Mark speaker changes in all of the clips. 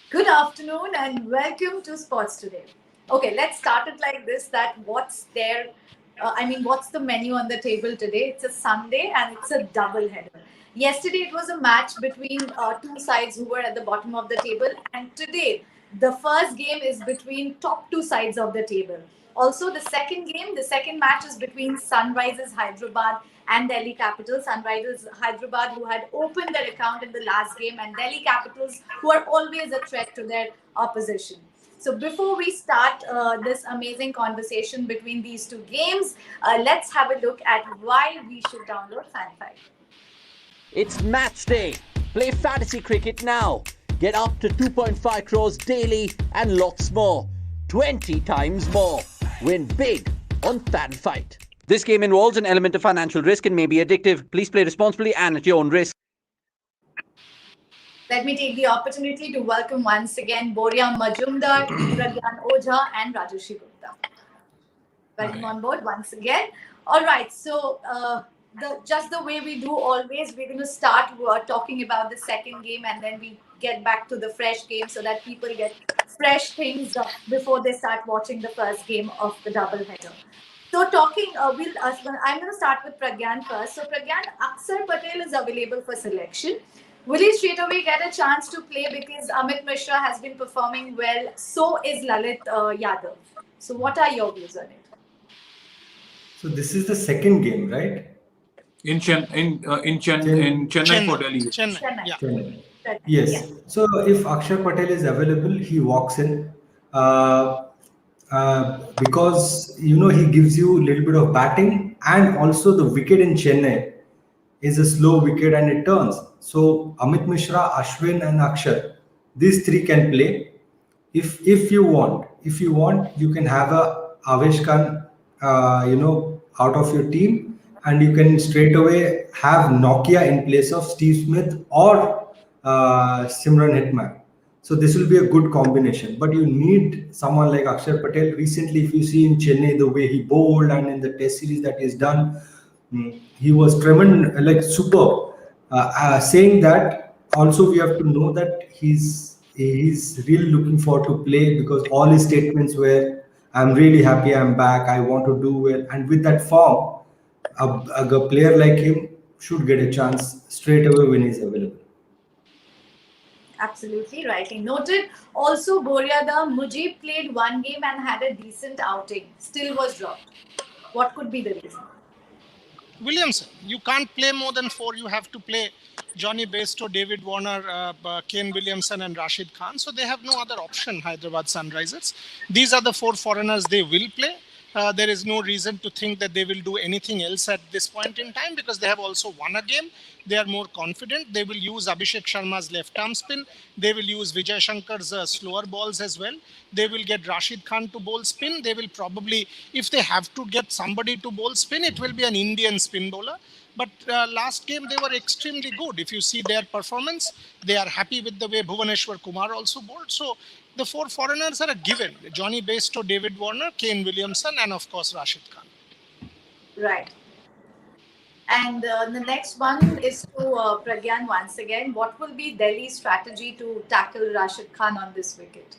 Speaker 1: Good afternoon and welcome to Sports Today. Okay, let's start it like this that what's there, what's the menu on the table today? It's a Sunday and it's a double header. Yesterday it was a match between two sides who were at the bottom of the table, and today the first game is between top two sides of the table. Also, the second match is between Sunrisers Hyderabad and Delhi Capitals. Sunrisers Hyderabad, who had opened their account in the last game, and Delhi Capitals, who are always a threat to their opposition. So before we start this amazing conversation between these two games, let's have a look at why we should download FanFi.
Speaker 2: It's match day. Play fantasy cricket now. Get up to 2.5 crores daily and lots more. 20 times more. Win big on FanFight. This game involves an element of financial risk and may be addictive. Please play responsibly and at your own risk.
Speaker 1: Let me take the opportunity to welcome once again Boria Majumdar, Pragyan Ojha and Rajoshi Gupta. Welcome on board once again. All right, so just the way we do always, we're going to start talking about the second game and then we get back to the fresh game so that people get fresh things before they start watching the first game of the doubleheader. So I'm going to start with Pragyan first. So Pragyan, Akshar Patel is available for selection. Will he straight away get a chance to play because Amit Mishra has been performing well? So is Lalit Yadav. So what are your views on it?
Speaker 3: So this is the second game, right?
Speaker 4: In Chennai for Delhi.
Speaker 1: Chennai.
Speaker 3: Yeah. Chennai. Yes. Yeah. So if Akshar Patel is available, he walks in because he gives you a little bit of batting, and also the wicket in Chennai is a slow wicket and it turns. So Amit Mishra, Ashwin and Akshar, these three can play. If you want, you can have a Avesh Khan, out of your team, and you can straight away have Nokia in place of Steve Smith or Simran Hitman. So this will be a good combination. But you need someone like Akshar Patel. Recently, if you see in Chennai the way he bowled and in the Test series that he's done, he was tremendous, like superb. Saying that, also we have to know that he's really looking forward to play because all his statements were, "I'm really happy, I'm back, I want to do well." And with that form, a player like him should get a chance straight away when he's available.
Speaker 1: Absolutely, rightly noted. Also, Boryada Mujib played one game and had a decent outing. Still was dropped. What could be the reason?
Speaker 5: Williamson. You can't play more than four. You have to play Johnny Bairstow, David Warner, Kane Williamson and Rashid Khan. So they have no other option, Hyderabad Sunrisers. These are the four foreigners they will play. There is no reason to think that they will do anything else at this point in time because they have also won a game. They are more confident. They will use Abhishek Sharma's left arm spin. They will use Vijay Shankar's slower balls as well. They will get Rashid Khan to bowl spin. They will probably, if they have to get somebody to bowl spin, it will be an Indian spin bowler. But last game, they were extremely good. If you see their performance, they are happy with the way Bhuvaneshwar Kumar also bowled. So the four foreigners are a given. Johnny Bairstow, David Warner, Kane Williamson, and of course, Rashid Khan.
Speaker 1: Right. And the next one is to Pragyan once again. What will be Delhi's strategy to tackle Rashid Khan on this wicket?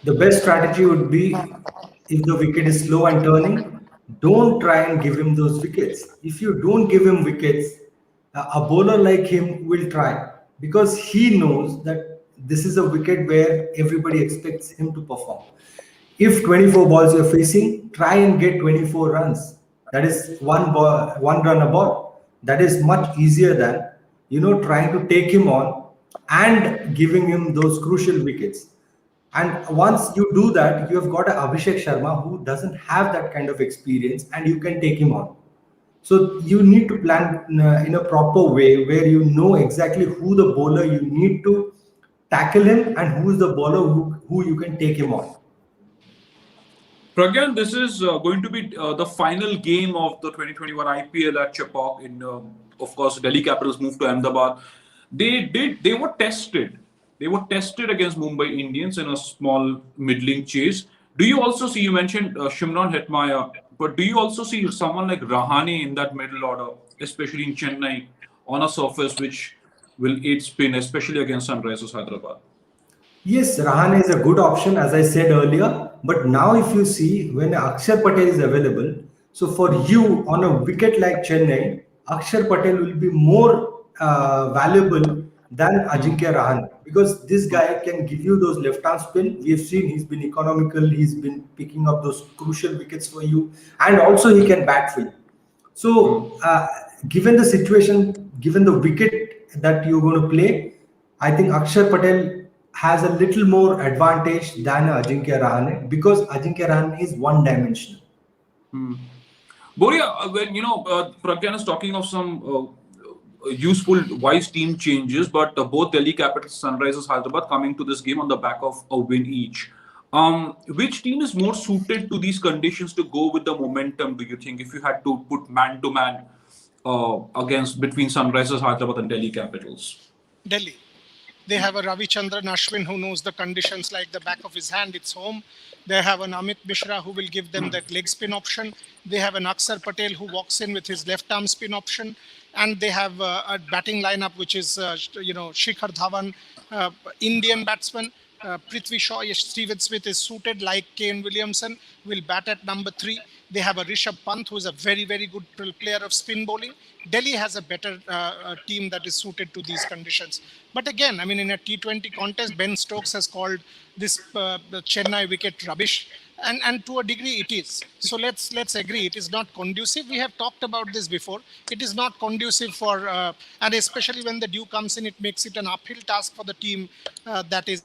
Speaker 3: The best strategy would be, if the wicket is slow and turning, don't try and give him those wickets. If you don't give him wickets, a bowler like him will try because he knows that this is a wicket where everybody expects him to perform. If 24 balls you're facing, try and get 24 runs. That is one run a ball. That is much easier than trying to take him on and giving him those crucial wickets. And once you do that, you have got a Abhishek Sharma who doesn't have that kind of experience, and you can take him on. So you need to plan in a proper way where you know exactly who the bowler you need to tackle him and who is the bowler who you can take him on.
Speaker 4: Pragyan, this is going to be the final game of the 2021 IPL at Chepauk. Of course, Delhi Capitals moved to Ahmedabad. They were tested. They were tested against Mumbai Indians in a small middling chase. Do you also see, you mentioned Shimron Hetmaya, but do you also see someone like Rahane in that middle order, especially in Chennai, on a surface which will aid spin, especially against Sunrisers Hyderabad?
Speaker 3: Yes, Rahane is a good option, as I said earlier. But now, if you see when Akshar Patel is available, so for you on a wicket like Chennai, Akshar Patel will be more valuable than Ajinkya Rahane, because this guy can give you those left arm spin. We have seen he's been economical, he's been picking up those crucial wickets for you, and also he can bat for you. So, given the situation, given the wicket that you're going to play, I think Akshar Patel has a little more advantage than Ajinkya Rahane, because Ajinkya Rahane is one dimensional.
Speaker 4: Boria, when Pragyan is talking of some useful, wise team changes, but both Delhi Capitals and Sunrisers Hyderabad coming to this game on the back of a win each. Which team is more suited to these conditions to go with the momentum, do you think, if you had to put man to man against between Sunrisers Hyderabad and Delhi Capitals?
Speaker 5: Delhi. They have a Ravichandran Ashwin who knows the conditions like the back of his hand. It's home. They have an Amit Mishra who will give them that leg spin option. They have an Akshar Patel who walks in with his left arm spin option. And they have a batting lineup which is, Shikhar Dhawan, Indian batsman. Prithvi Shaw, Steven Smith is suited like Kane Williamson, will bat at number 3. They have a Rishabh Pant, who is a very, very good player of spin bowling. Delhi has a better team that is suited to these conditions. But again, I mean, in a T20 contest, Ben Stokes has called this Chennai wicket rubbish. And to a degree it is. So let's agree, it is not conducive. We have talked about this before. It is not conducive for, and especially when the dew comes in, it makes it an uphill task for the team that is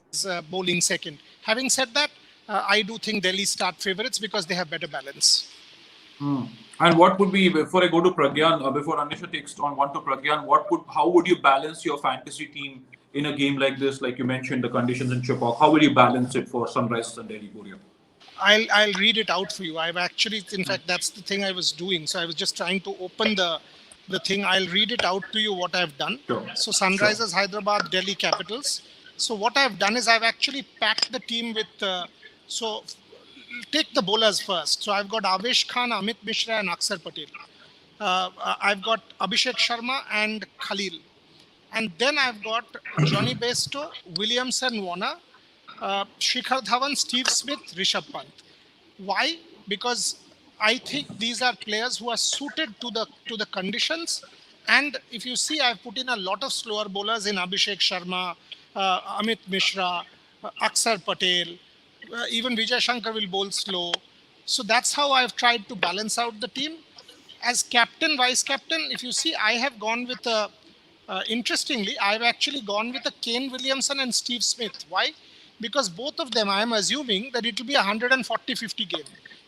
Speaker 5: bowling second. Having said that, I do think Delhi start favourites because they have better balance.
Speaker 4: And what would be, before I go to Pragyan, before Anisha takes on one to Pragyan, how would you balance your fantasy team in a game like this? Like you mentioned, the conditions in Chepauk, how will you balance it for Sunrisers and Delhi, Boria?
Speaker 5: I'll read it out for you. I've actually, in fact, that's the thing I was doing. So I was just trying to open the thing. I'll read it out to you what I've done.
Speaker 4: Sure.
Speaker 5: So Sunrisers, Hyderabad, Delhi Capitals. So what I've done is I've actually packed the team with, so take the bowlers first. So I've got Avesh Khan, Amit Mishra and Akshar Patel. I've got Abhishek Sharma and Khalil. And then I've got Johnny Bairstow, Williamson, Warner, Shikhar Dhawan, Steve Smith, Rishabh Pant. Why? Because I think these are players who are suited to the conditions. And if you see, I've put in a lot of slower bowlers in Abhishek Sharma, Amit Mishra, Akshar Patel, even Vijay Shankar will bowl slow. So that's how I've tried to balance out the team. As captain, vice captain, if you see, I have gone with interestingly, I've actually gone with a Kane Williamson and Steve Smith. Why? Because both of them, I am assuming that it will be a 140-50 game,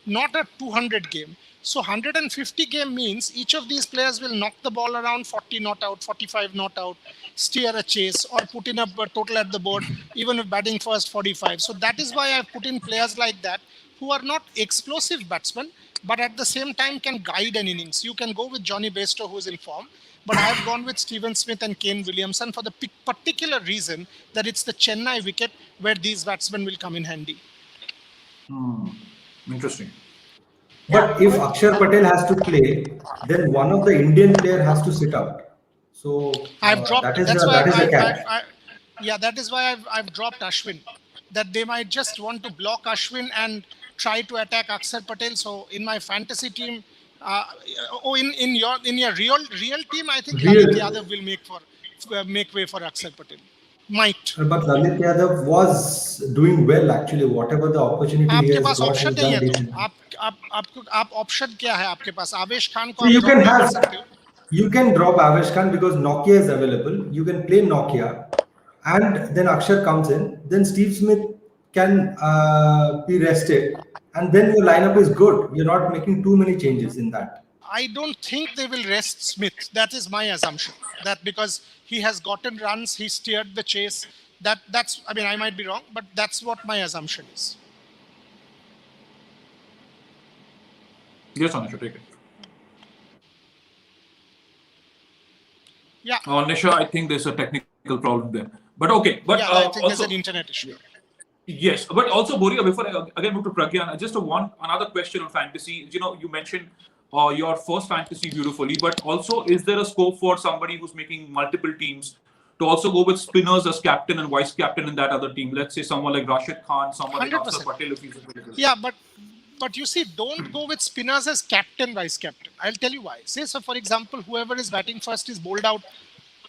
Speaker 5: not a 200 game. So 150 game means each of these players will knock the ball around 40 not out, 45 not out, steer a chase or put in a total at the board, even if batting first 45. So that is why I've put in players like that who are not explosive batsmen, but at the same time can guide an innings. You can go with Johnny Bairstow, who is in form. But I have gone with Steven Smith and Kane Williamson for the particular reason that it's the Chennai wicket where these batsmen will come in handy.
Speaker 4: Interesting.
Speaker 3: But if Akshar Patel has to play, then one of the Indian player has to sit out. So
Speaker 5: I've dropped.
Speaker 3: that is
Speaker 5: the
Speaker 3: catch.
Speaker 5: That is why I've dropped Ashwin. That they might just want to block Ashwin and try to attack Akshar Patel. So in my fantasy team, in your real team, I think Lalit Yadav will make way for Akshar Patel. Might.
Speaker 3: But Lalit Yadav was doing well actually. Whatever the opportunity he has got,
Speaker 5: option
Speaker 3: he's done decent.
Speaker 5: आप option क्या है आपके पास? आवेश खान को
Speaker 3: So you can drop Avesh Khan because Nokia is available. You can play Nokia, and then Akshar comes in. Then Steve Smith can be rested, and then your lineup is good. You're not making too many changes in that.
Speaker 5: I don't think they will rest Smith. That is my assumption. That because he has gotten runs, he steered the chase. That's. I mean, I might be wrong, but that's what my assumption is.
Speaker 4: Yes, Anisha, take it.
Speaker 5: Yeah.
Speaker 4: Anisha, I think there's a technical problem there. But okay. But
Speaker 5: yeah, I think also, there's an internet issue.
Speaker 4: Yes, but also, Boria, before I again move to Pragyan, just another question on fantasy. You mentioned your first fantasy beautifully, but also, is there a scope for somebody who's making multiple teams to also go with spinners as captain and vice captain in that other team. Let's say someone like Rashid Khan, someone like Akshar
Speaker 5: 100%.
Speaker 4: Patel if he's available.
Speaker 5: Yeah, but you see, don't go with spinners as captain, vice captain. I'll tell you why. Say, so for example, whoever is batting first is bowled out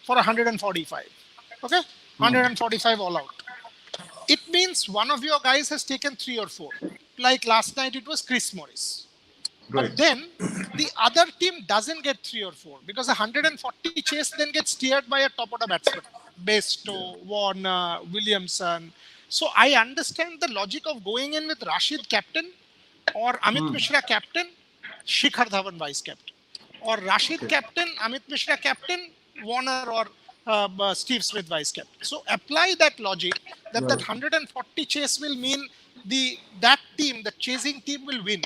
Speaker 5: for 145. Okay? 145 all out. It means one of your guys has taken 3 or 4. Like last night, it was Chris Morris.
Speaker 4: Right.
Speaker 5: But then the other team doesn't get 3 or 4 because 140 chase then gets steered by a top order batsman. Bairstow, Warner, Williamson. So I understand the logic of going in with Rashid captain or Amit Mishra captain, Shikhar Dhawan vice captain. Or Rashid captain, Amit Mishra captain, Warner or Steve Smith vice captain. So apply that logic that 140 chase will mean that team, the chasing team will win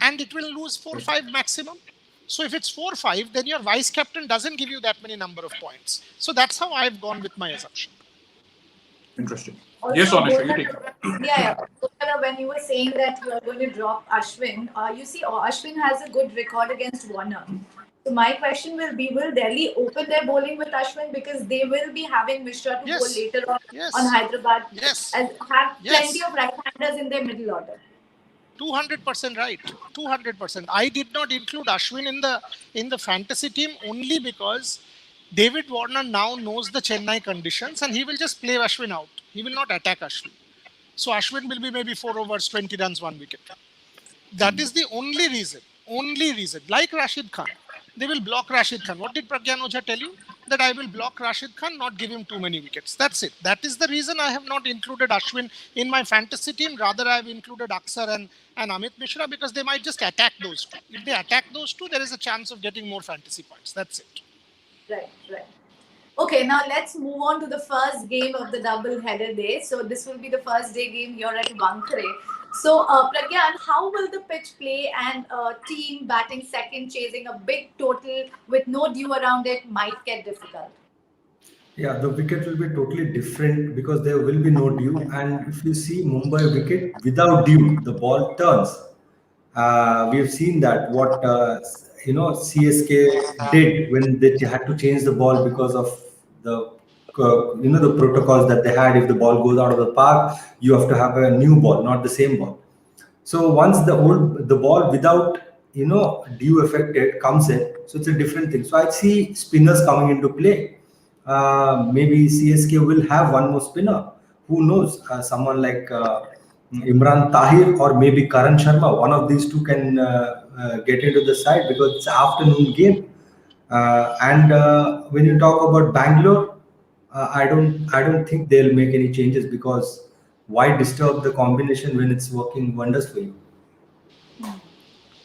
Speaker 5: and it will lose 4-5 maximum. So if it's 4-5, then your vice captain doesn't give you that many number of points. So that's how I've gone with my assumption.
Speaker 4: Interesting.
Speaker 1: Also,
Speaker 4: Yes, Anisha, you take it.
Speaker 1: Yeah. When you were saying that you are going to drop Ashwin, you see, Ashwin has a good record against Warner. So my question will be, will Delhi open their bowling with Ashwin because they will be having Mishra to bowl later on Hyderabad and have plenty of right-handers in their middle order?
Speaker 5: 200% right. 200%. I did not include Ashwin in the fantasy team only because David Warner now knows the Chennai conditions and he will just play Ashwin out. He will not attack Ashwin. So Ashwin will be maybe 4 overs, 20 runs, 1 wicket. That is the only reason. Only reason. Like Rashid Khan. They will block Rashid Khan. What did Pragyan Ojha tell you? That I will block Rashid Khan, not give him too many wickets. That's it. That is the reason I have not included Ashwin in my fantasy team. Rather, I have included Akshar and Amit Mishra because they might just attack those two. If they attack those two, there is a chance of getting more fantasy points. That's it.
Speaker 1: Right. Okay, now let's move on to the first game of the double-header day. So this will be the first day game here at Wankhede. So, Pragyan, how will the pitch play and team batting second, chasing a big total with no dew around it might get difficult?
Speaker 3: Yeah, the wicket will be totally different because there will be no dew. And if you see Mumbai wicket without dew, the ball turns. We have seen that what CSK did when they had to change the ball because of the the protocols that they had. If the ball goes out of the park, you have to have a new ball, not the same ball. So once the ball without dew affected comes in, so it's a different thing. So I see spinners coming into play. Maybe CSK will have one more spinner. Who knows? Someone like Imran Tahir or maybe Karan Sharma. One of these two can get into the side because it's an afternoon game. And when you talk about Bangalore, I don't think they'll make any changes because why disturb the combination when it's working wonders for you?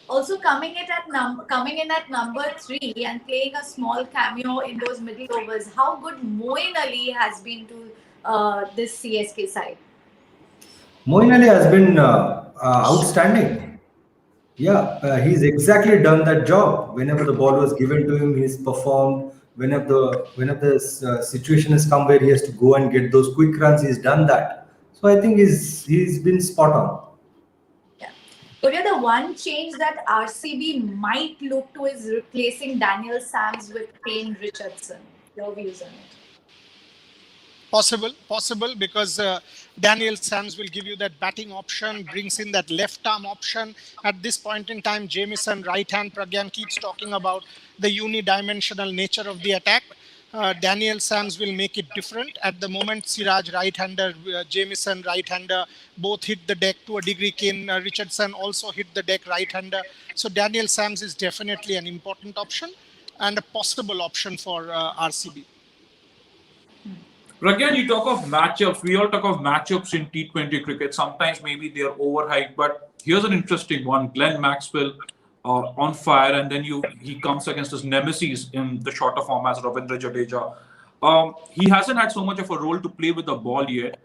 Speaker 1: Also coming in at number 3 and playing a small cameo in those middle overs, how good Moeen Ali has been to this CSK side?
Speaker 3: Moeen Ali has been outstanding. Yeah, he's exactly done that job. Whenever the ball was given to him, he's performed. Whenever the situation has come where he has to go and get those quick runs, he's done that. So I think he's been spot on.
Speaker 1: Yeah. But the one change that RCB might look to is replacing Daniel Sams with Kane Richardson. Your views on it?
Speaker 5: Possible because Daniel Sams will give you that batting option, brings in that left arm option. At this point in time, Jamieson right hand, Pragyan keeps talking about the unidimensional nature of the attack. Daniel Sams will make it different. At the moment, Siraj right-hander, Jamieson right-hander, both hit the deck to a degree. Kane Richardson also hit the deck right-hander. So Daniel Sams is definitely an important option and a possible option for RCB.
Speaker 4: Pragyan, you talk of matchups. We all talk of matchups in T20 cricket. Sometimes maybe they are overhyped, but here's an interesting one. Glenn Maxwell on fire, and then he comes against his nemesis in the shorter form as Ravindra Jadeja. He hasn't had so much of a role to play with the ball yet,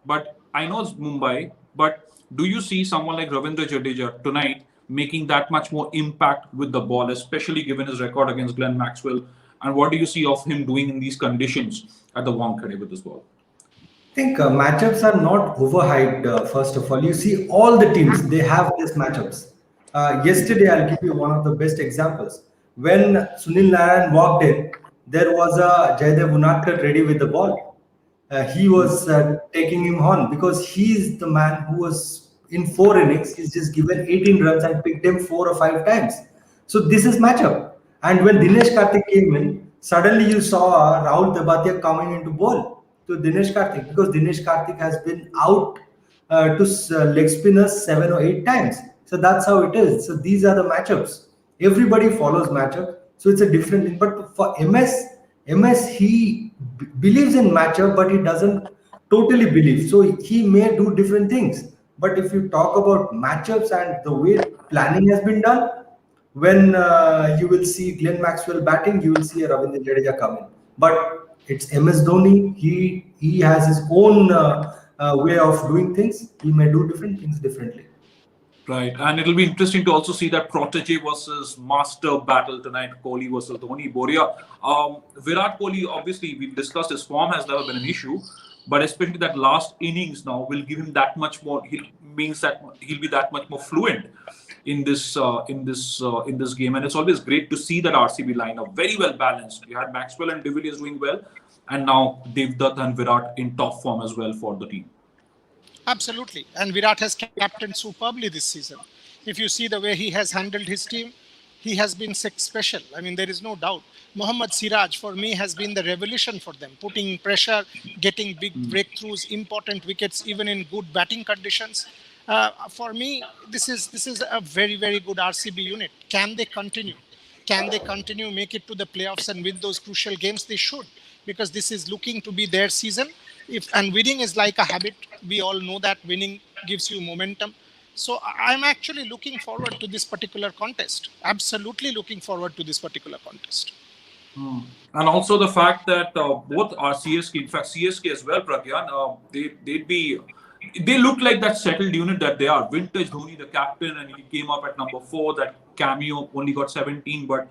Speaker 4: but I know it's Mumbai. But do you see someone like Ravindra Jadeja tonight making that much more impact with the ball, especially given his record against Glenn Maxwell? And what do you see of him doing in these conditions at the Wankhede with this ball?
Speaker 3: I think matchups are not overhyped. First of all, you see all the teams, they have these matchups. Yesterday, I'll give you one of the best examples. When Sunil Narayan walked in, there was a Jaydev Unadkat ready with the ball. He was taking him on because he's the man who was in 4 innings. He's just given 18 runs and picked him 4 or 5 times. So this is matchup. And when Dinesh Karthik came in, suddenly you saw Rahul Tebatia coming into ball to Dinesh Karthik because Dinesh Karthik has been out to leg spinners 7 or 8 times. So that's how it is. So these are the matchups. Everybody follows matchup. So it's a different thing. But for MS he believes in matchup, but he doesn't totally believe. So he may do different things. But if you talk about matchups and the way planning has been done, when you will see Glenn Maxwell batting, you will see a Ravindra Jadeja coming. But it's MS Dhoni. He has his own way of doing things. He may do different things differently.
Speaker 4: Right, and it'll be interesting to also see that protege versus master battle tonight, Kohli versus Dhoni, Boria. Virat Kohli, obviously, we've discussed his form has never been an issue, but especially that last innings now will give him that much more. Means that he'll be that much more fluent in this game, and it's always great to see that RCB lineup very well balanced. You had Maxwell and De Villiers doing well, and now Devdutt and Virat in top form as well for the team.
Speaker 5: Absolutely. And Virat has captained superbly this season. If you see the way he has handled his team, he has been special. I mean, there is no doubt. Mohammad Siraj, for me, has been the revolution for them, putting pressure, getting big breakthroughs, important wickets, even in good batting conditions. For me, this is a very, very good RCB unit. Can they continue? Can they continue, make it to the playoffs and win those crucial games? They should, because this is looking to be their season. And winning is like a habit. We all know that winning gives you momentum. So I'm actually looking forward to this particular contest. Absolutely looking forward to this particular contest.
Speaker 4: And also the fact that both are CSK, in fact CSK as well, Pragyan, they look like that settled unit that they are. Vintage Dhoni, the captain, and he came up at number 4. That cameo only got 17, but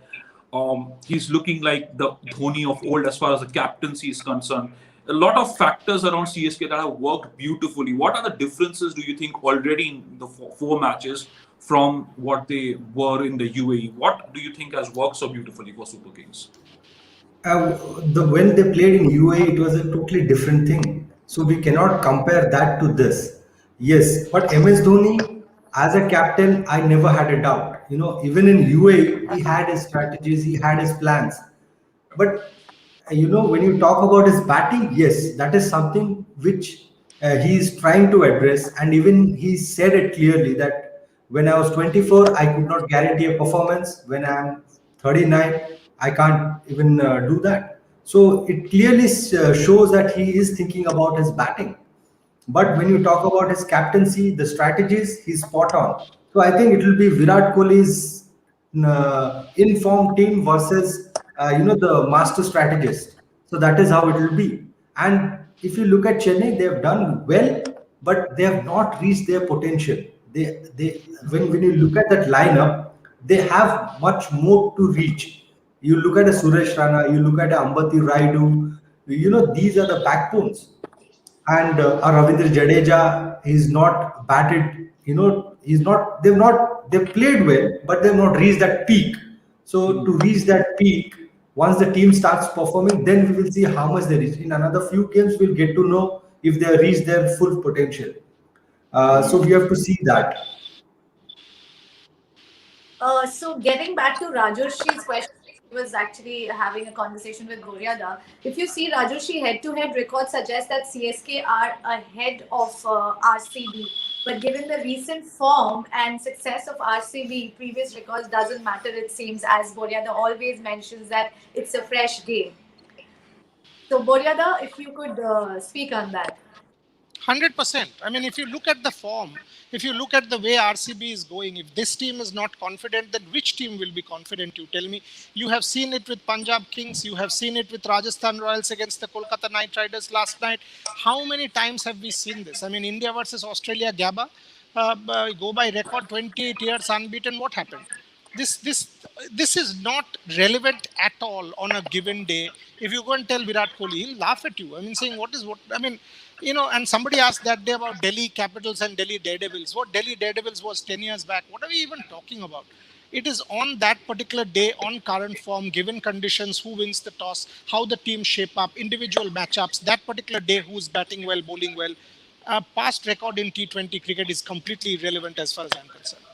Speaker 4: he's looking like the Dhoni of old as far as the captaincy is concerned. A lot of factors around CSK that have worked beautifully. What are the differences, do you think, already in the four matches from what they were in the UAE? What do you think has worked so beautifully for Super Kings?
Speaker 3: When they played in UAE, it was a totally different thing. So we cannot compare that to this. Yes, but MS Dhoni, as a captain, I never had a doubt. Even in UAE, he had his strategies, he had his plans. But when you talk about his batting, yes, that is something which he is trying to address, and even he said it clearly that when I was 24, I could not guarantee a performance. When I'm 39, I can't even do that. So it clearly shows that he is thinking about his batting. But when you talk about his captaincy, the strategies, he's spot on. So I think it will be Virat Kohli's informed team versus the master strategist. So that is how it will be. And if you look at Chennai, they have done well, but they have not reached their potential. When you look at that lineup, they have much more to reach. You look at a Suresh Rana, you look at a Ambati Raidu. These are the backbones. And Ravindra Jadeja is not batted. They've played well, but they've not reached that peak. So to reach that peak, once the team starts performing, then we will see how much they reach. In another few games, we'll get to know if they reach their full potential. So we have to see that.
Speaker 1: So getting back to Rajoshri's question, he was actually having a conversation with Boryada. If you see Rajoshri head-to-head records suggest that CSK are ahead of RCB. But given the recent form and success of RCB, previous records doesn't matter, it seems, as Boryada always mentions that it's a fresh game. So Boryada, if you could speak on that.
Speaker 5: 100%. I mean, if you look at the form, if you look at the way RCB is going, if this team is not confident, then which team will be confident? You tell me. You have seen it with Punjab Kings. You have seen it with Rajasthan Royals against the Kolkata Knight Riders last night. How many times have we seen this? I mean, India versus Australia, Gabba, go by record, 28 years unbeaten. What happened? This is not relevant at all on a given day. If you go and tell Virat Kohli, he'll laugh at you. I mean, saying and somebody asked that day about Delhi Capitals and Delhi Daredevils. What Delhi Daredevils was 10 years back. What are we even talking about? It is on that particular day, on current form, given conditions, who wins the toss, how the teams shape up, individual matchups, that particular day, who's batting well, bowling well. Past record in T20 cricket is completely irrelevant as far as I'm concerned.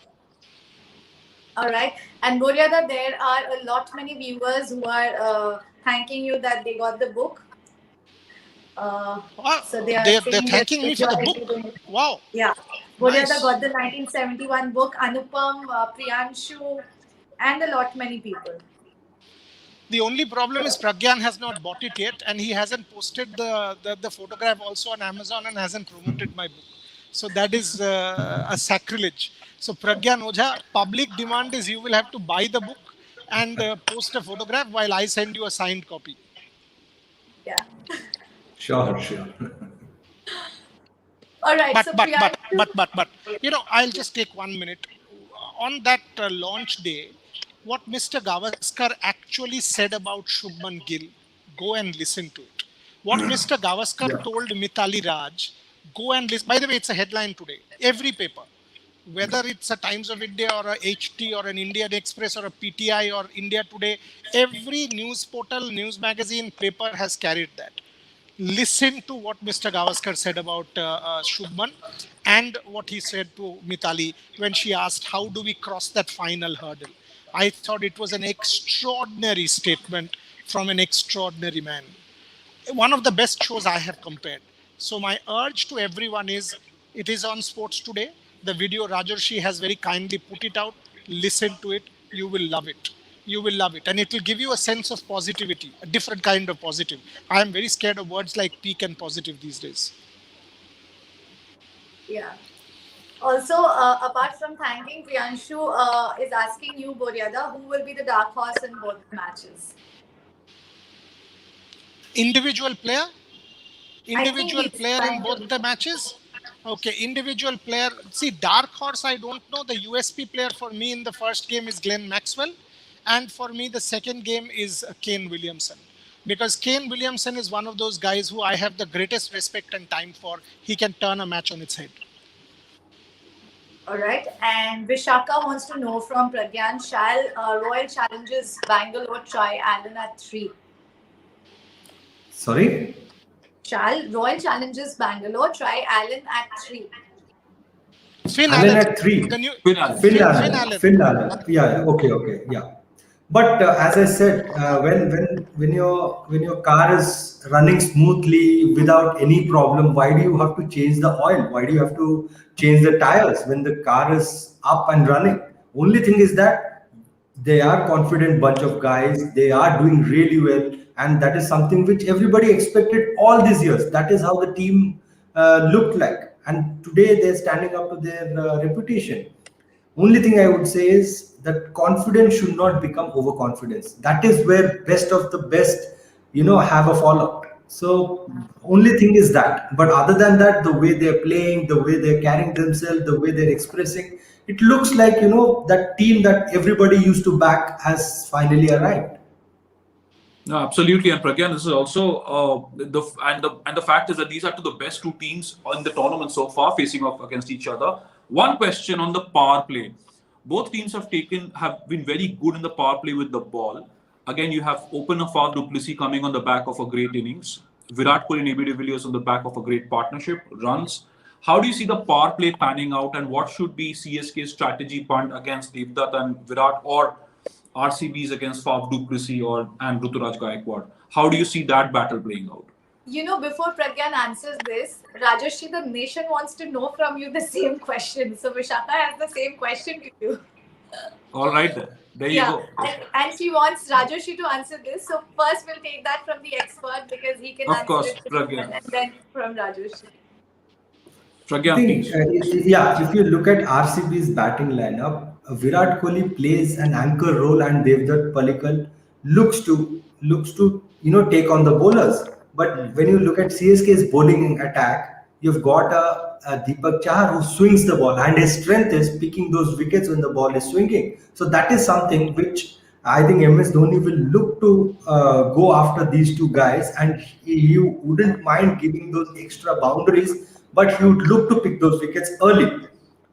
Speaker 1: All right. And Boryada, there are a lot many viewers who are thanking you that they got the book. So they are
Speaker 5: they're
Speaker 1: saying
Speaker 5: thanking me for the book. Wow.
Speaker 1: Yeah. Boryada
Speaker 5: Nice.
Speaker 1: got the 1971 book, Anupam, Priyanshu, and a lot many people.
Speaker 5: The only problem is Pragyan has not bought it yet, and he hasn't posted the photograph also on Amazon and hasn't promoted my book. So that is a sacrilege. So Pragyan Ojha, public demand is you will have to buy the book and post a photograph while I send you a signed copy.
Speaker 1: Yeah.
Speaker 3: Sure.
Speaker 1: All right.
Speaker 5: But I'll just take 1 minute. On that launch day, what Mr. Gavaskar actually said about Shubman Gill, go and listen to it. What Mr. Gavaskar told Mithali Raj, go and listen. By the way, it's a headline today. Every paper, whether it's a Times of India or a HT or an Indian Express or a PTI or India Today, every news portal, news magazine, paper has carried that. Listen to what Mr. Gavaskar said about Shubman and what he said to Mithali when she asked, how do we cross that final hurdle? I thought it was an extraordinary statement from an extraordinary man. One of the best shows I have compared. So my urge to everyone is, it is on Sports Today. The video Rajarshi has very kindly put it out. Listen to it. You will love it. You will love it. And it will give you a sense of positivity, a different kind of positive. I am very scared of words like peak and positive these days.
Speaker 1: Yeah. Also, apart from thanking, Priyanshu is asking you, Boryada, who will be the dark horse in both matches?
Speaker 5: Individual player? Individual player in both
Speaker 1: to.
Speaker 5: the matches? Okay, individual player. See, dark horse, I don't know. The USP player for me in the first game is Glenn Maxwell. And for me, the second game is Kane Williamson. Because Kane Williamson is one of those guys who I have the greatest respect and time for. He can turn a match on its head.
Speaker 1: All right. And Vishaka wants to know from Pragyan, shall Royal Challengers Bangalore try Allen at 3?
Speaker 3: Sorry?
Speaker 1: Shall Royal Challengers Bangalore try Allen at 3?
Speaker 3: Allen at 3. Finn Allen. Yeah. Okay. Yeah. But as I said, when your car is running smoothly without any problem, why do you have to change the oil? Why do you have to change the tires when the car is up and running? Only thing is that they are confident bunch of guys. They are doing really well, and that is something which everybody expected all these years. That is how the team looked like, and today they're standing up to their reputation. Only thing I would say is that confidence should not become overconfidence. That is where best of the best, have a fallout. So only thing is that. But other than that, the way they're playing, the way they're carrying themselves, the way they're expressing, it looks like that team that everybody used to back has finally arrived.
Speaker 4: No, absolutely, and Pragyan, this is also the fact is that these are the best two teams in the tournament so far facing off against each other. One question on the power play. Both teams have been very good in the power play with the ball. Again, you have opener Faf du Plessis coming on the back of a great innings. Virat Kohli and AB de Villiers on the back of a great partnership, runs. How do you see the power play panning out, and what should be CSK's strategy punt against Devdutt and Virat, or RCB's against Faf du Plessis and Ruturaj Gaikwad? How do you see that battle playing out?
Speaker 1: Before Pragyan answers this, Rajarshi, the nation wants to know from you the same question. So Vishaka has the same question to you.
Speaker 4: All right, then. There you go.
Speaker 1: And she wants Rajarshi to answer this. So first we'll take that from the expert because he can answer it,
Speaker 4: Pragyan.
Speaker 1: and then from Rajarshi.
Speaker 4: Pragyan,
Speaker 3: if you look at RCB's batting lineup, Virat Kohli plays an anchor role, and Devdutt Padikkal looks to take on the bowlers. But when you look at CSK's bowling attack, you've got a Deepak Chahar who swings the ball, and his strength is picking those wickets when the ball is swinging. So that is something which I think MS Dhoni will look to go after these two guys, and he wouldn't mind giving those extra boundaries, but he would look to pick those wickets early.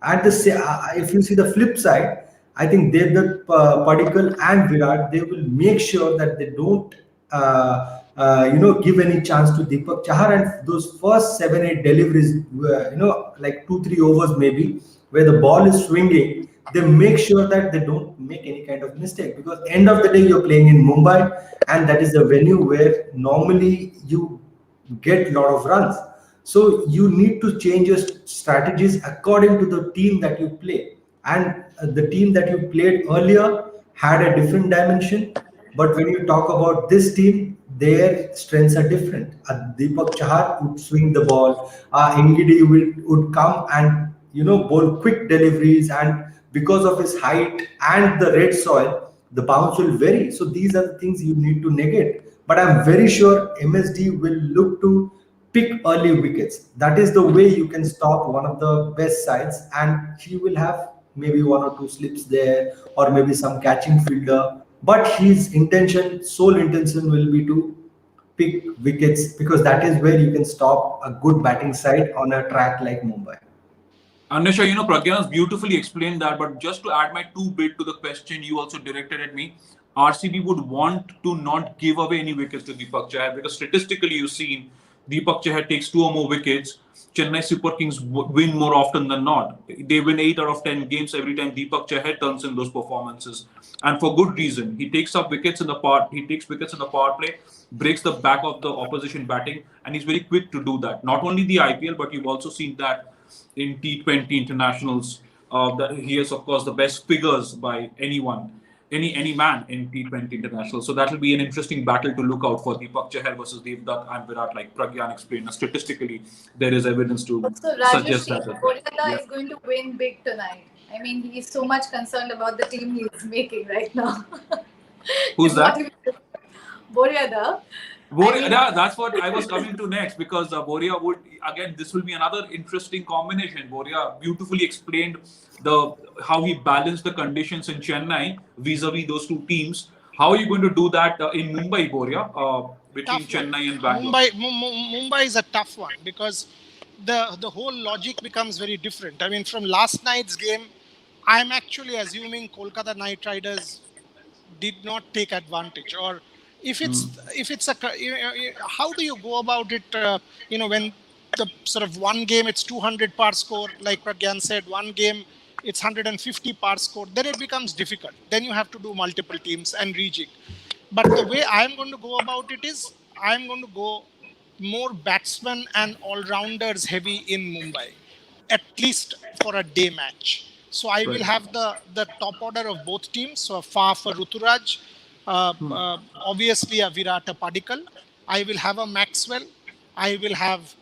Speaker 3: If you see the flip side, I think Devdutt Padikkal and Virat, they will make sure that they don't give any chance to Deepak Chahar, and those first 7-8 deliveries, like 2-3 overs maybe, where the ball is swinging, they make sure that they don't make any kind of mistake, because end of the day you're playing in Mumbai, and that is a venue where normally you get a lot of runs. So you need to change your strategies according to the team that you play. And the team that you played earlier had a different dimension. But when you talk about this team, their strengths are different. Deepak Chahar would swing the ball. Ngidi would come and bowl quick deliveries, and because of his height and the red soil, the bounce will vary. So these are the things you need to negate. But I'm very sure MSD will look to pick early wickets. That is the way you can stop one of the best sides, and he will have maybe one or two slips there, or maybe some catching fielder. But his intention, sole intention, will be to pick wickets, because that is where you can stop a good batting side on a track like Mumbai.
Speaker 4: Anisha, Pragyan has beautifully explained that, but just to add my 2 bit to the question you also directed at me, RCB would want to not give away any wickets to Deepak Chahar, because statistically you've seen Deepak Chahar takes 2 or more wickets. Chennai Super Kings win more often than not. They win 8 out of 10 games every time Deepak Chahar turns in those performances, and for good reason. He takes wickets in the power play, breaks the back of the opposition batting, and he's very quick to do that. Not only the IPL, but you've also seen that in T20 internationals. That he has, of course, the best figures by anyone, any man in T20 international. So that will be an interesting battle to look out for, Deepak Chahar versus Devdutt and Virat, like Pragyan explained. Statistically, there is evidence to
Speaker 1: So
Speaker 4: suggest
Speaker 1: Rajesh,
Speaker 4: that.
Speaker 1: Boryada is going to win big tonight. I mean, he is so much concerned about the team he is making right now.
Speaker 4: Who's that?
Speaker 1: Boryada.
Speaker 4: Yeah, that's what I was coming to next, because Boria would, again, this will be another interesting combination. Boria beautifully explained how he balanced the conditions in Chennai vis-a-vis those two teams. How are you going to do that in Mumbai, Boria, between Chennai and Bangalore?
Speaker 5: Mumbai is a tough one, because the whole logic becomes very different. I mean, from last night's game, I'm actually assuming Kolkata Knight Riders did not take advantage, or if it's how do you go about it, when the sort of one game it's 200 par score, like Pragyan said, one game it's 150 par score, then it becomes difficult. Then you have to do multiple teams and rejig. But the way I'm going to go about it is, I'm going to go more batsmen and all-rounders heavy in Mumbai, at least for a day match. So I will have the top order of both teams. So a Faf for Ruturaj, obviously a Virat, a Padikkal. I will have a Maxwell. I will have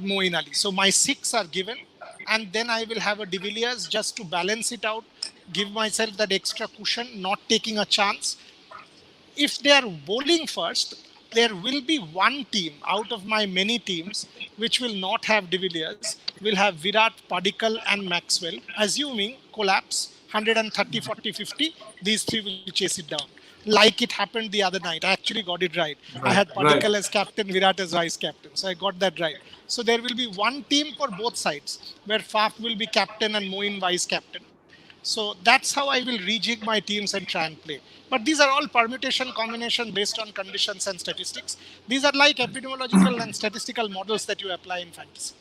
Speaker 5: Moeen Ali. So my 6 are given. And then I will have a De Villiers just to balance it out, give myself that extra cushion, not taking a chance. If they are bowling first, there will be one team out of my many teams which will not have De Villiers, will have Virat, Padikkal and Maxwell, assuming collapse, 130, 40, 50, these 3 will chase it down. Like it happened the other night. I actually got it right. I had Padikkal as captain, Virat as vice captain. So I got that right. So there will be one team for both sides, where Faf will be captain and Moeen vice captain. So that's how I will rejig my teams and try and play. But these are all permutation combination based on conditions and statistics. These are like epidemiological and statistical models that you apply in fantasy.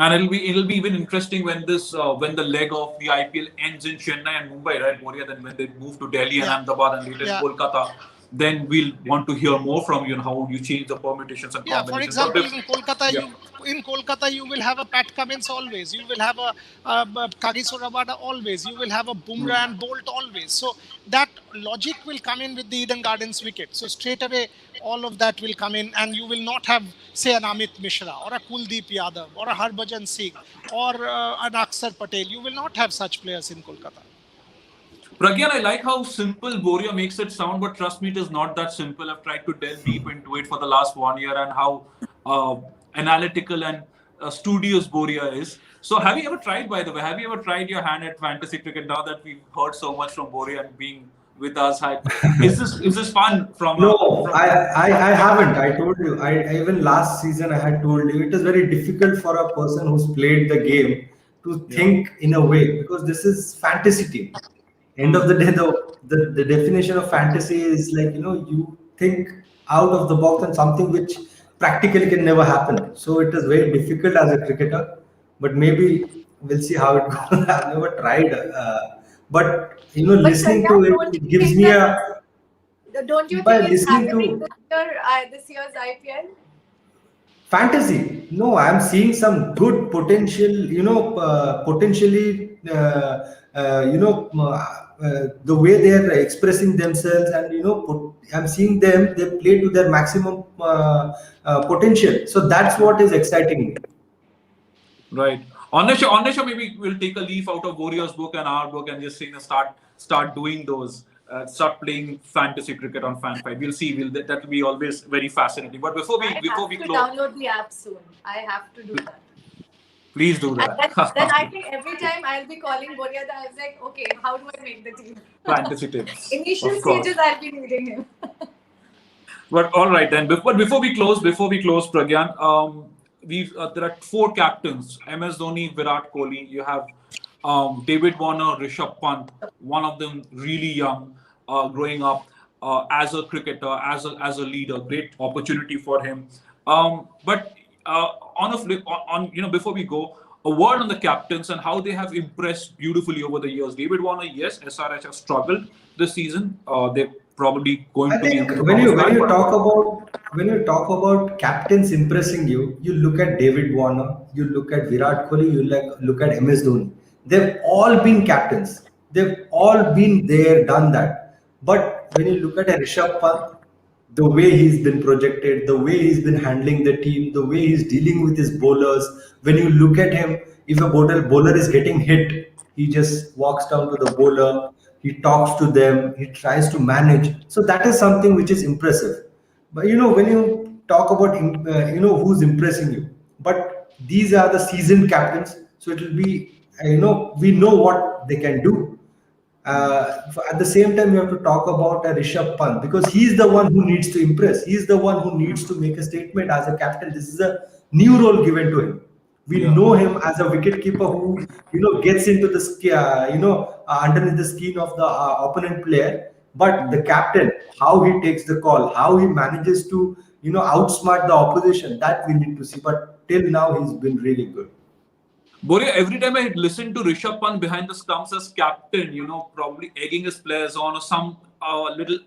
Speaker 4: And it'll be even interesting when when the leg of the IPL ends in Chennai and Mumbai, right, Boria? Then when they move to Delhi and Ahmedabad and later Kolkata, then we'll want to hear more from you on how you change the permutations and combinations.
Speaker 5: For example, in Kolkata, you will have a Pat Cummins always. You will have a Kagiso Rabada always. You will have a Bumrah and Bolt always. So that logic will come in with the Eden Gardens wicket. So straight away, all of that will come in, and you will not have, say, an Amit Mishra or a Kuldeep Yadav or a Harbhajan Singh or an Akshar Patel. You will not have such players in Kolkata.
Speaker 4: Pragyan, I like how simple Boria makes it sound, but trust me, it is not that simple. I've tried to delve deep into it for the last 1 year, and how analytical and studious Boria is. So have you ever tried, by the way, your hand at fantasy cricket now that we've heard so much from Boria and being with us? Is this fun?
Speaker 3: I haven't. I told you. I even last season I had told you it is very difficult for a person who's played the game to think in a way, because this is fantasy team. End of the day, the definition of fantasy is like, you think out of the box and something which practically can never happen. So it is very difficult as a cricketer, but maybe we'll see how it goes. I've never tried, but
Speaker 1: But
Speaker 3: listening to
Speaker 1: Pragyan,
Speaker 3: it,
Speaker 1: don't
Speaker 3: it
Speaker 1: you
Speaker 3: gives
Speaker 1: think
Speaker 3: me
Speaker 1: that
Speaker 3: a,
Speaker 1: don't you
Speaker 3: by
Speaker 1: think it's
Speaker 3: listening
Speaker 1: happening
Speaker 3: to
Speaker 1: this year's IPL?
Speaker 3: fantasy. No, I'm seeing some good potential, potentially, the way they are expressing themselves, and I'm seeing them, they play to their maximum potential. So that's what is exciting me.
Speaker 4: Right. On the show, maybe we'll take a leaf out of Warriors' book and our book and just start doing those. Start playing fantasy cricket on Fan Fight. We'll see. That will be always very fascinating. But before we
Speaker 1: I
Speaker 4: before
Speaker 1: have
Speaker 4: we
Speaker 1: to
Speaker 4: close,
Speaker 1: download the app soon. I have to do that.
Speaker 4: please do
Speaker 1: And
Speaker 4: that.
Speaker 1: then I think every time I'll be calling Boryada, I was like, okay, how do I make the team?
Speaker 4: Fantasy tips,
Speaker 1: Initial
Speaker 4: of course.
Speaker 1: stages, I'll be needing him.
Speaker 4: But all right then. Before we close, Pragyan, there are four captains: MS Dhoni, Virat Kohli. You have David Warner, Rishabh Pant. One of them really young, growing up as a cricketer, as a leader. Great opportunity for him. But on a flip, before we go, a word on the captains and how they have impressed beautifully over the years. David Warner, yes, SRH has struggled this season. They're probably going
Speaker 3: I
Speaker 4: to be
Speaker 3: think
Speaker 4: in the
Speaker 3: when you
Speaker 4: promised
Speaker 3: when
Speaker 4: land.
Speaker 3: you
Speaker 4: But
Speaker 3: talk about when you talk about captains impressing you, you look at David Warner, you look at Virat Kohli, you look at MS Dhoni. They've all been captains. They've all been there, done that. But when you look at a Rishabh Pant, the way he's been projected, the way he's been handling the team, the way he's dealing with his bowlers. When you look at him, if a bowler is getting hit, he just walks down to the bowler, he talks to them, he tries to manage. So that is something which is impressive. But when you talk about who's impressing you, but these are the seasoned captains, so it will be we know what they can do. At the same time, you have to talk about a Rishabh Pant, because he's the one who needs to impress. He's the one who needs to make a statement as a captain. This is a new role given to him. We
Speaker 4: yeah.
Speaker 3: know him as a wicket keeper who gets into the underneath the skin of the opponent player. But the captain, how he takes the call, how he manages to outsmart the opposition, that we need to see. But till now, he's been really good.
Speaker 4: Boria, every time I listen to Rishabh Pant behind the stumps as captain, probably egging his players on or some little,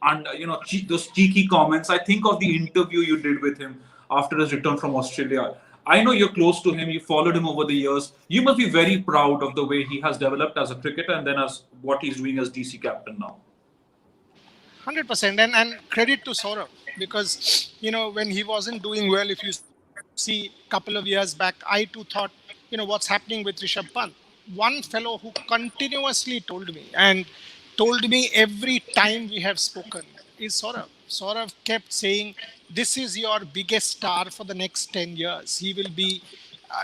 Speaker 4: those cheeky comments, I think of the interview you did with him after his return from Australia. I know you're close to him, you followed him over the years. You must be very proud of the way he has developed as a cricketer and then as what he's doing as DC captain now.
Speaker 5: 100%, and credit to Saurav, because when he wasn't doing well, if you see a couple of years back, I too thought what's happening with Rishabh Pant. One fellow who continuously told me every time we have spoken is Saurav kept saying, this is your biggest star for the next 10 years. He will be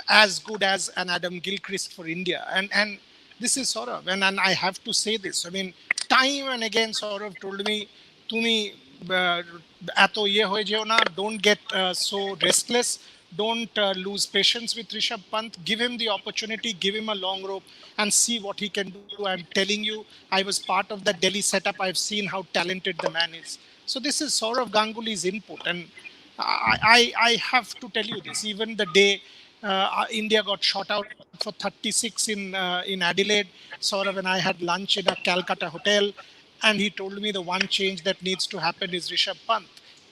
Speaker 5: as good as an Adam Gilchrist for India, and this is Saurav, and I have to say this. I mean, time and again Saurav told me, তুমি এত ইয়ে হয়ে যেও না, don't get so restless, don't lose patience with Rishabh Pant, give him the opportunity, give him a long rope and see what he can do. I'm telling you, I was part of that Delhi setup. I've seen how talented the man is. So this is Saurav Ganguly's input, and I have to tell you this. Even the day India got shot out for 36 in Adelaide, Saurav and I had lunch in a Calcutta hotel, and he told me the one change that needs to happen is Rishabh Pant.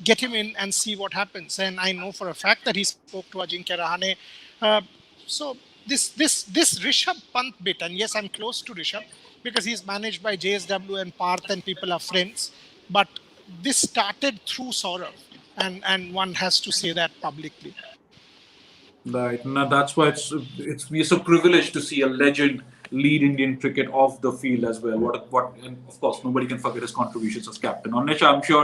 Speaker 5: Get him in and see what happens. And I know for a fact that he spoke to Ajinkya Rahane. So this Rishabh Pant bit, and yes, I'm close to Rishabh because he's managed by JSW and Parth and people are friends. But this started through Saurav, and one has to say that publicly.
Speaker 4: Right. Now that's why we're so privileged to see a legend lead Indian cricket off the field as well. And of course nobody can forget his contributions as captain. Anisha, I'm sure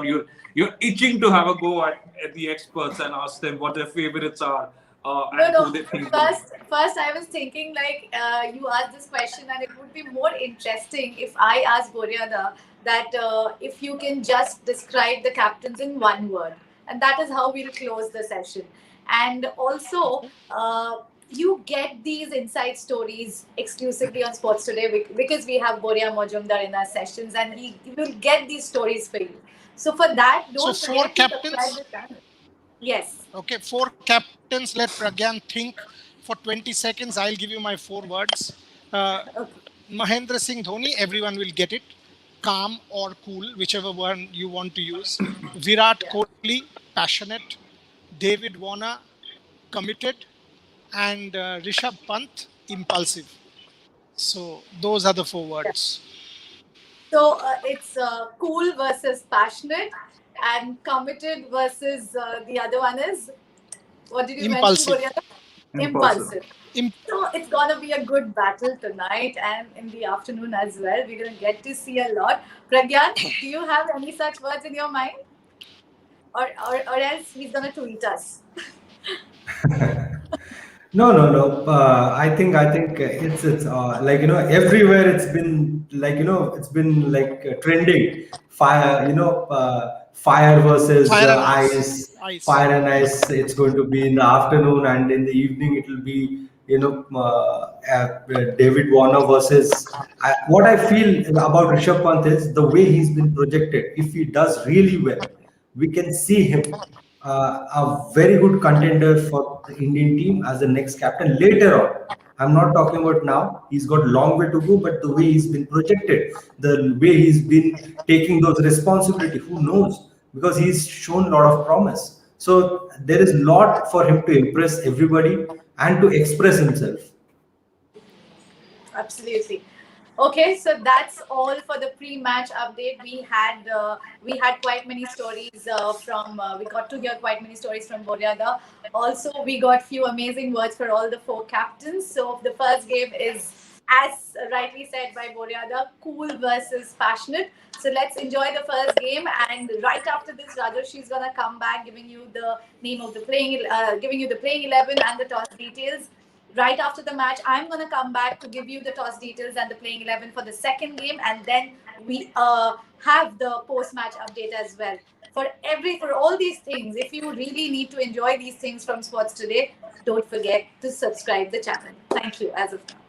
Speaker 4: you're itching to have a go at the experts and ask them what their favorites are.
Speaker 1: No.
Speaker 4: Who they think
Speaker 1: First, I was thinking you asked this question, and it would be more interesting if I asked Boryada that if you can just describe the captains in one word, and that is how we'll close the session. And also, you get these inside stories exclusively on Sports Today because we have Boria Mojumdar in our sessions, and he will get these stories for you. So for that,
Speaker 5: So
Speaker 1: don't
Speaker 5: four
Speaker 1: forget to subscribe
Speaker 5: captains.
Speaker 1: the channel. Yes.
Speaker 5: Okay, four captains. Let Pragyan think for 20 seconds. I'll give you my 4 words. Uh,
Speaker 1: Okay.
Speaker 5: Mahendra Singh Dhoni, everyone will get it. Calm or cool, whichever one you want to use. Virat
Speaker 1: Yeah.
Speaker 5: Kohli, passionate. David Warner, committed. And Rishabh Pant, impulsive. So those are the 4 words.
Speaker 1: So it's cool versus passionate, and committed versus the other one is, what did you mention,
Speaker 5: Impulsive.
Speaker 1: Boria?
Speaker 4: Impulsive.
Speaker 1: Impulsive. So it's gonna be a good battle tonight and in the afternoon as well. We're gonna get to see a lot. Pragyan, do you have any such words in your mind? Or else he's gonna tweet us.
Speaker 3: No, no, no. I think it's like everywhere it's been like it's been like trending. Fire, fire versus
Speaker 5: Fire and ice.
Speaker 3: ice.
Speaker 5: Ice.
Speaker 3: Fire and ice. It's going to be in the afternoon, and in the evening it will be David Warner versus. What I feel about Rishabh Pant is the way he's been projected. If he does really well, we can see him a very good contender for the Indian team as the next captain later on. I'm not talking about now. He's got a long way to go, but the way he's been projected, the way he's been taking those responsibility, who knows? Because he's shown a lot of promise. So there is a lot for him to impress everybody and to express himself.
Speaker 1: Absolutely. Okay, so that's all for the pre-match update. We had quite many stories from we got to hear quite many stories from Boryada. Also, we got few amazing words for all the four captains. So the first game is, as rightly said by Boryada, cool versus passionate. So let's enjoy the first game, and right after this, Rajarshi is gonna come back, giving you the name of the giving you the playing 11 and the toss details. Right after the match, I'm going to come back to give you the toss details and the playing 11 for the second game, and then we have the post-match update as well. For all these things, if you really need to enjoy these things from Sports Today, don't forget to subscribe the channel. Thank you as of now.